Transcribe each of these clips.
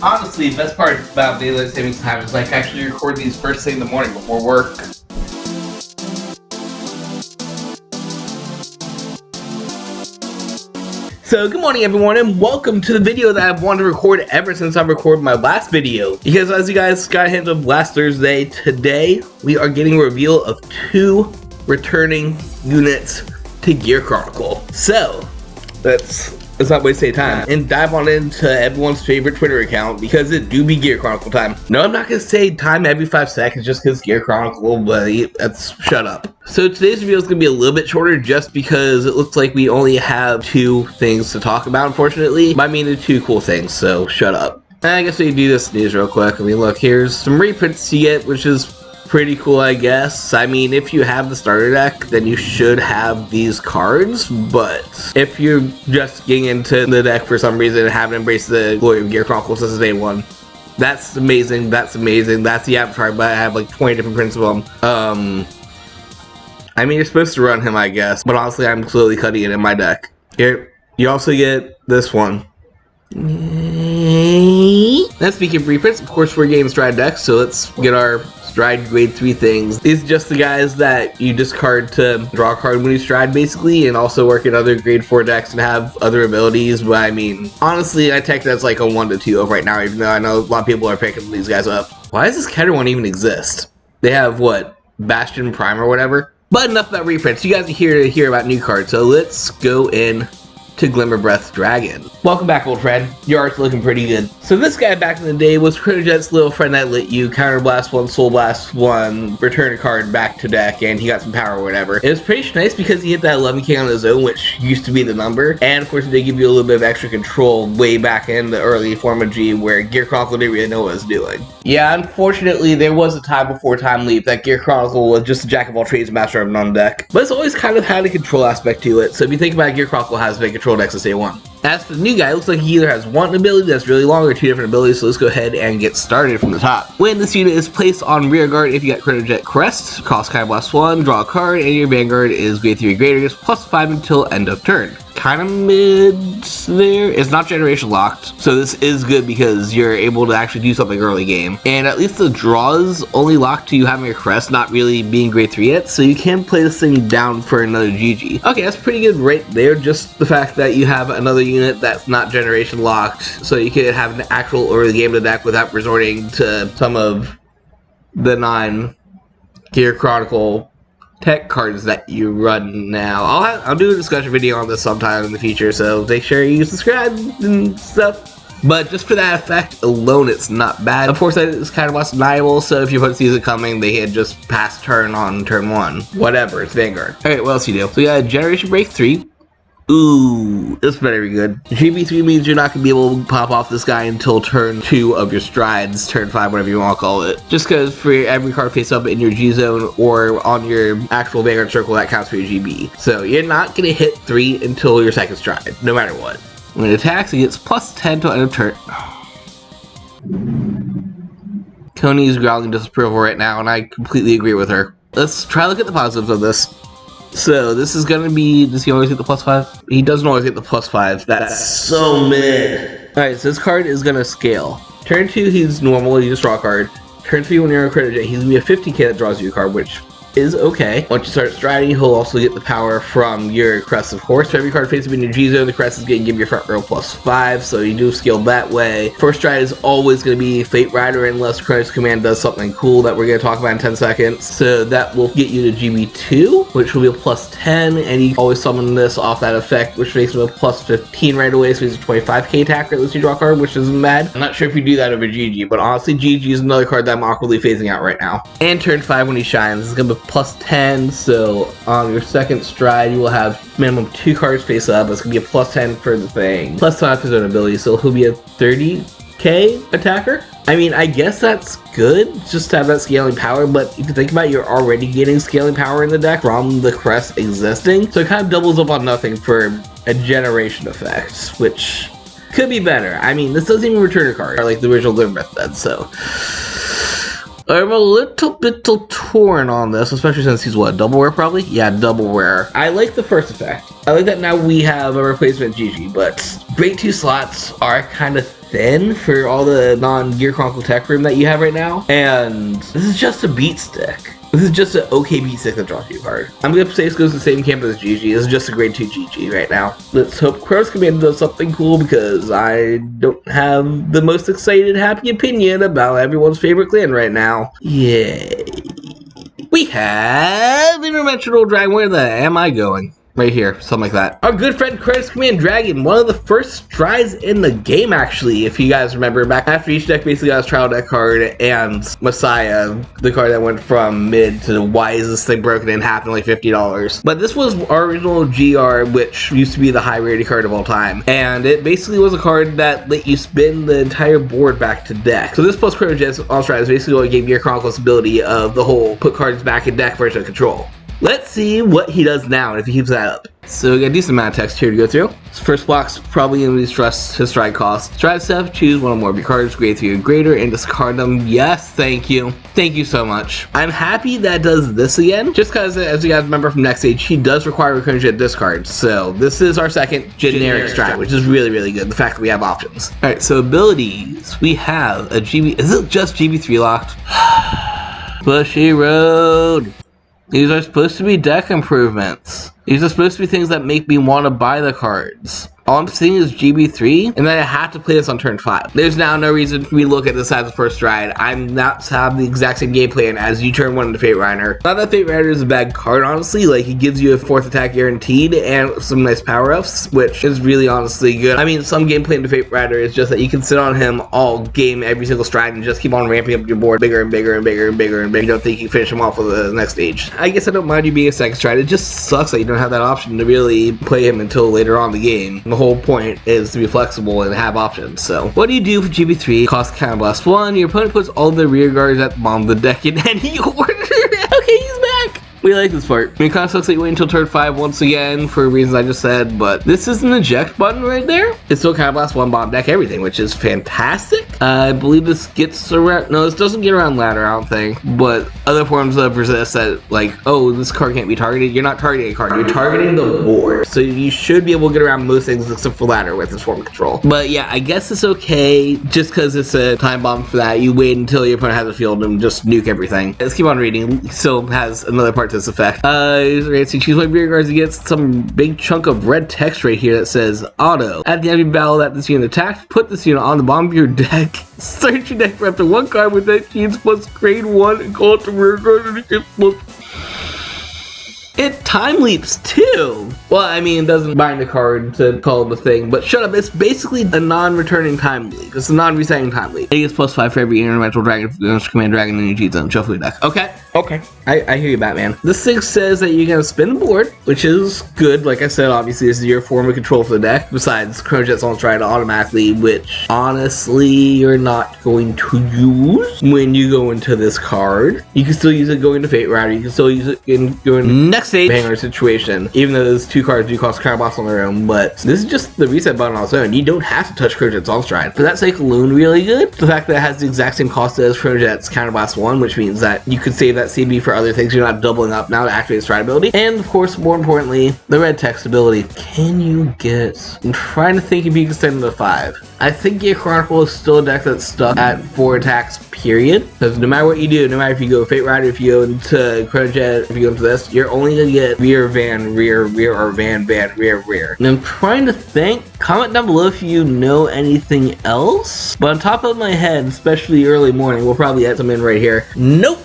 Honestly, the best part about daylight savings time is I can actually record these first thing in the morning before work. So good morning everyone and welcome to the video that I've wanted to record ever since I recorded my last video. Because as you guys got a hint of last Thursday, today we are getting a reveal of 2 returning units to Gear Chronicle. So let's not waste any time and dive on into everyone's favorite Twitter account because it do be Gear Chronicle time. No, I'm not gonna say time every 5 seconds just because Gear Chronicle, but that's shut up. So today's video is gonna be a little bit shorter just because it looks like we only have 2 things to talk about, unfortunately. I mean, 2 cool things, so shut up. And I guess we can do this news real quick. I mean, look, here's some reprints you get, which is pretty cool, I guess. I mean, if you have the starter deck, then you should have these cards, but if you're just getting into the deck for some reason and haven't embraced the glory of Gear Chronicle since day 1, that's amazing, that's amazing. That's the avatar, but I have like 20 different prints of them. I mean, you're supposed to run him, I guess, but honestly, I'm slowly cutting it in my deck. Here, you also get this one. Now, speaking of reprints, of course, we're getting Stride decks, so let's get our Stride grade 3 things. These are just the guys that you discard to draw a card when you Stride, basically, and also work in other grade 4 decks and have other abilities. But I mean, honestly, I take that's like a 1 to 2 of right now, even though I know a lot of people are picking these guys up. Why does this Keter one even exist? They have, what, Bastion Prime or whatever? But enough about reprints. You guys are here to hear about new cards, so let's go in to Glimmer Breath Dragon. Welcome back, old friend. Your art's looking pretty good. So this guy back in the day was Chronojet's little friend that lit you, Counterblast 1, Soul Blast 1, return a card back to deck, and he got some power or whatever. It was pretty nice because he hit that 11k on his own, which used to be the number, and of course they give you a little bit of extra control way back in the early form of G where Gear Chronicle didn't really know what it was doing. Yeah, unfortunately there was a time before Time Leap that Gear Chronicle was just a jack of all trades, master of none deck. But it's always kind of had a control aspect to it, so if you think about it, Gear Chronicle has big control decks since day 1. As for the new guy, it looks like he either has one ability that's really long or 2 different abilities, so let's go ahead and get started from the top. When this unit is placed on rear guard, if you got Chronojet Crest, cost Counterblast 1, draw a card, and your Vanguard is grade 3 or greater, it's +5 until end of turn. Kind of mid there. It's not generation locked, so this is good because you're able to actually do something early game. And at least the draws only locked to you having a crest, not really being grade 3 yet, so you can play this thing down for another GG. Okay, that's pretty good right there, just the fact that you have another unit that's not generation locked, so you can have an actual early game to deck without resorting to some of the 9 Gear Chronicle tech cards that you run now. I'll do a discussion video on this sometime in the future, so make sure you subscribe and stuff. But just for that effect alone, it's not bad. Of course, that is kind of less deniable, so if your opponent sees it coming, they had just passed turn on turn 1. Whatever, it's Vanguard. Alright, what else do you do? So we got Generation Break 3. Ooh, this better be good. GB3 means you're not going to be able to pop off this guy until turn 2 of your strides, turn 5, whatever you want to call it. Just because for every card face up in your G zone or on your actual Vanguard circle, that counts for your GB. So you're not going to hit 3 until your second stride, no matter what. When it attacks, it gets +10 till end of turn. Coney's growling disapproval right now, and I completely agree with her. Let's try to look at the positives of this. So this is gonna be, does he always get the +5? He doesn't always get the +5. That's so mid. Alright, so this card is gonna scale. Turn 2, he's normal, you just draw a card. Turn 3, when you're on Chronojet, he's gonna be a 50k that draws you a card, which is okay. Once you start striding, he'll also get the power from your crest, of course. For every card face up in your G zone, the crest is going to give your front row +5, so you do scale that way. First stride is always going to be Fate Rider unless Chronoscommand does something cool that we're going to talk about in 10 seconds. So that will get you to GB2, which will be a +10, and you can always summon this off that effect, which makes him a +15 right away, so he's a 25k attacker unless you draw a card, which isn't bad. I'm not sure if you do that over GG, but honestly, GG is another card that I'm awkwardly phasing out right now. And turn 5 when he shines is going to be +10, so on your second stride you will have minimum 2 cards face up. It's gonna be a +10 for the thing, +5 his own ability, so he'll be a 30k attacker. I mean, I guess that's good just to have that scaling power, but if you think about it, you're already getting scaling power in the deck from the crest existing, so it kind of doubles up on nothing for a generation effect, which could be better. I mean, this doesn't even return a card like the original Glimmer Breath did, so I'm a little bit torn on this, especially since he's what, double rare probably? Yeah, double rare. I like the first effect. I like that now we have a replacement GG, but grade 2 slots are kind of thin for all the non-Gear Chronicle tech room that you have right now. And this is just a beat stick. This is just an okay beat stick that draws you a card. I'm gonna say this goes to the same camp as GG. This is just a grade 2 GG right now. Let's hope Chronoscommand does something cool, because I don't have the most excited, happy opinion about everyone's favorite clan right now. Yay. We have Interdimensional Dragon. Where the am I going? Right here, something like that. Our good friend Chronoscommand Dragon, one of the first strides in the game, actually, if you guys remember. Back after each deck basically got its trial deck card, and Messiah, the card that went from mid to why is this thing broken in half and like $50. But this was our original GR, which used to be the high rarity card of all time. And it basically was a card that let you spin the entire board back to deck. So this plus Chronojet's all stride is basically what gave Gear Chronicle's ability of the whole put cards back in deck version of control. Let's see what he does now and if he keeps that up. So we got a decent amount of text here to go through. His first block's probably going to be his stride cost. Stride step, choose one or more of your cards, grade 3 or greater, and discard them. Yes, thank you. Thank you so much. I'm happy that does this again, just because, as you guys remember from next stage, he does require a Chronojet discard. So this is our second generic stride, which is really, really good. The fact that we have options. Alright, so abilities. We have a GB... Is it just GB3 locked? Bushy Road. These are supposed to be deck improvements. These are supposed to be things that make me want to buy the cards. All I'm seeing is GB3, and then I have to play this on turn 5. There's now no reason for me to look at this as the first stride. I'm not to have the exact same game plan as you turn 1 into Fate Rider. Not that Fate Rider is a bad card, honestly. Like, it gives you a 4th attack guaranteed and some nice power-ups, which is really honestly good. I mean, some game plan to Fate Rider is just that you can sit on him all game, every single stride, and just keep on ramping up your board bigger and bigger and bigger and bigger and bigger. You don't think you can finish him off with the next stage. I guess I don't mind you being a second stride. It just sucks that you don't have that option to really play him until later on in the game. The whole point is to be flexible and have options. So what do you do for GB3? Cost Counterblast 1. Your opponent puts all the rear guards at the bottom of the deck in any order. Okay, he's back. We like this part. I mean, it kind of sucks that you wait until turn 5 once again for reasons I just said, but this is an eject button right there. It still Counterblast 1 bottom deck everything, which is fantastic. I believe this gets around, no, this doesn't get around ladder, I don't think, but other forms of resist that, like, oh, this card can't be targeted. You're not targeting a card, you're targeting the board. So you should be able to get around most things except for ladder with this form of control. But yeah, I guess it's okay, just because it's a time bomb for that. You wait until your opponent has a field and just nuke everything. Let's keep on reading. Still has another part to this effect. Choose my rear guards against some big chunk of red text right here that says auto. At the end of your battle that this unit attacked, put this unit on the bottom of your deck. Search your deck for up to 1 card with that genes plus grade 1 and call it the rear guard and it gets looked. It time leaps too. Well, I mean, it doesn't bind the card to call it a thing, but shut up. It's basically a non-returning time leap. It's a non-resetting time leap. It gets +5 for every Interdimensional Dragon, Command Dragon in your G-Zone. Shuffle your deck. Okay. Okay. I hear you, Batman. This thing says that you're going to spin the board, which is good. Like I said, obviously, this is your form of control for the deck, besides Chronojet's on stride automatically, which, honestly, you're not going to use when you go into this card. You can still use it going to Fate Rider. You can still use it in going next stage Vanguard situation, even though those 2 cards do cost Counterblast on their own, but this is just the reset button on its own. You don't have to touch Chronojet's on stride. For that sake alone, really good. The fact that it has the exact same cost as Chronojet's Counterblast 1, which means that you could save that CB for other things. You're not doubling up now to activate stride ability. And of course, more importantly, the red text ability. Can you get... I'm trying to think if you can send it to 5. I think Gear Chronicle is still a deck that's stuck at 4 attacks, period. Because no matter what you do, no matter if you go Fate Rider, if you go into Chronojet, if you go into this, you're only going to get rear, van, rear, rear, or van, van, rear, rear. And I'm trying to think. Comment down below if you know anything else. But on top of my head, especially early morning, we'll probably add some in right here. Nope.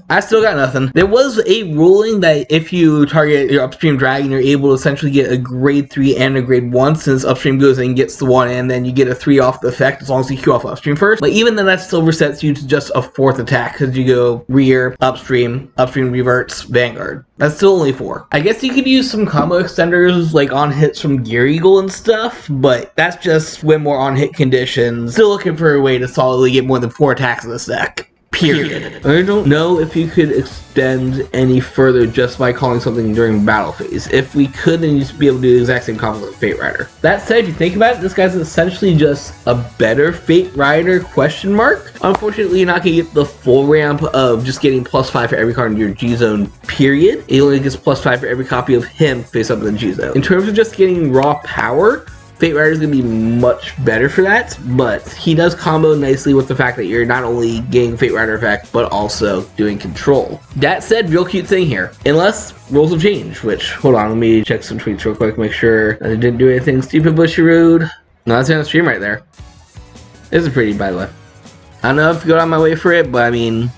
I still got nothing. There was a ruling that if you target your upstream dragon, you're able to essentially get a grade 3 and a grade 1, since upstream goes in and gets the 1, and then you get a 3 off the effect as long as you queue off upstream first. But even then, that still resets you to just a 4th attack, because you go rear, upstream reverts, Vanguard. That's still only 4. I guess you could use some combo extenders like on hits from Gear Eagle and stuff, but that's just way more on hit conditions. Still looking for a way to solidly get more than 4 attacks in this deck. Period. I don't know if you could extend any further just by calling something during battle phase. If we could, then you'd be able to do the exact same combo with Fate Rider. That said, if you think about it, this guy's essentially just a better Fate Rider question mark. Unfortunately, you're not going to get the full ramp of just getting +5 for every card in your G-Zone, period. It only gets +5 for every copy of him face up in the G-Zone. In terms of just getting raw power, Fate Rider is going to be much better for that, but he does combo nicely with the fact that you're not only getting Fate Rider effect, but also doing control. That said, real cute thing here, unless rules have changed, which, hold on, let me check some tweets real quick, make sure that I didn't do anything stupid, bushy, rude. No, that's on the stream right there. This is pretty, by the way. I don't know if to go on my way for it, but I mean,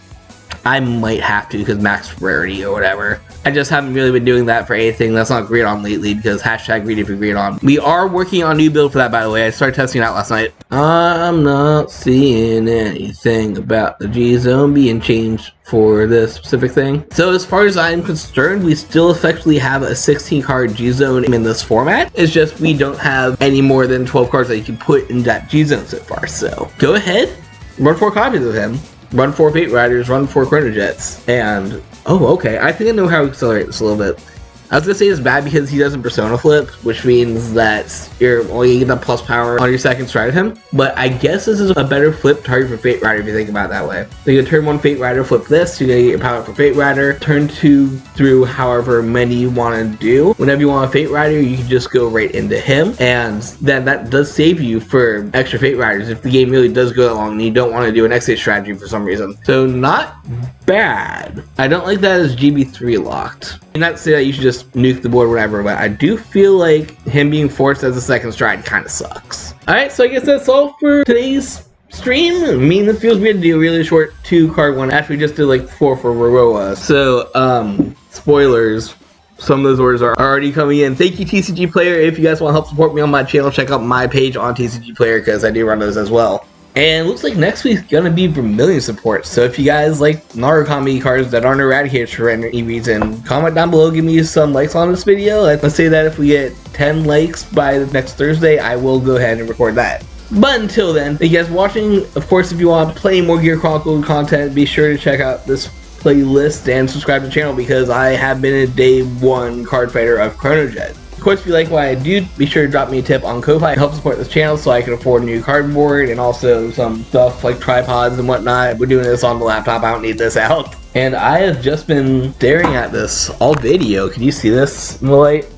I might have to because max rarity or whatever. I just haven't really been doing that for anything that's not great on lately because hashtag greedy for great on. We are working on a new build for that, by the way. I started testing it out last night. I'm not seeing anything about the G-Zone being changed for this specific thing. So as far as I'm concerned, we still effectively have a 16 card G-Zone in this format. It's just we don't have any more than 12 cards that you can put in that G-Zone so far. So go ahead, run 4 copies of him. Run 4 Fate Riders, run 4 Chrono Jets, and oh, okay. I think I know how to accelerate this a little bit. I was gonna say it's bad because he doesn't Persona Flip, which means that you're only getting the plus power on your second stride of him. But I guess this is a better flip target for Fate Rider if you think about it that way. So you can turn 1 Fate Rider, flip this, you're gonna get your power for Fate Rider. Turn 2 through however many you want to do. Whenever you want a Fate Rider, you can just go right into him, and then that does save you for extra Fate Riders if the game really does go that long and you don't want to do an X-Age strategy for some reason. So not bad. I don't like that as GB3 locked. Not to say that you should just nuke the board or whatever, but I do feel like him being forced as a second stride kind of sucks. Alright, so I guess that's all for today's stream. I mean, it feels weird to do a really short 2-card one after we just did like 4 for Roroa. So, spoilers. Some of those orders are already coming in. Thank you, TCG Player. If you guys want to help support me on my channel, check out my page on TCG Player because I do run those as well. And looks like next week's gonna be Vermilion support. So if you guys like Narukami cards that aren't eradicated for any reason, comment down below, give me some likes on this video. Let's say that if we get 10 likes by the next Thursday, I will go ahead and record that. But until then, thank you guys for watching. Of course, if you want to play more Gear Chronicle content, be sure to check out this playlist and subscribe to the channel because I have been a day 1 card fighter of Chrono Jet. Of course, if you like what I do, be sure to drop me a tip on Ko-Fi to help support this channel so I can afford a new cardboard and also some stuff like tripods and whatnot. We're doing this on the laptop, I don't need this out. And I have just been staring at this all video. Can you see this in the light?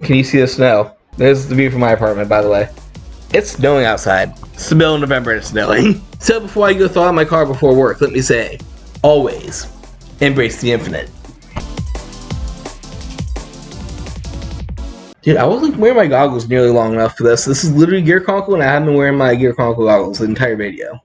Can you see the snow? There's the view from my apartment, by the way. It's snowing outside. It's the middle of November and it's snowing. So before I go thaw out my car before work, let me say, always embrace the infinite. Dude, I wasn't wearing my goggles nearly long enough for this. This is literally Gear Chronicle, and I haven't been wearing my Gear Chronicle goggles the entire video.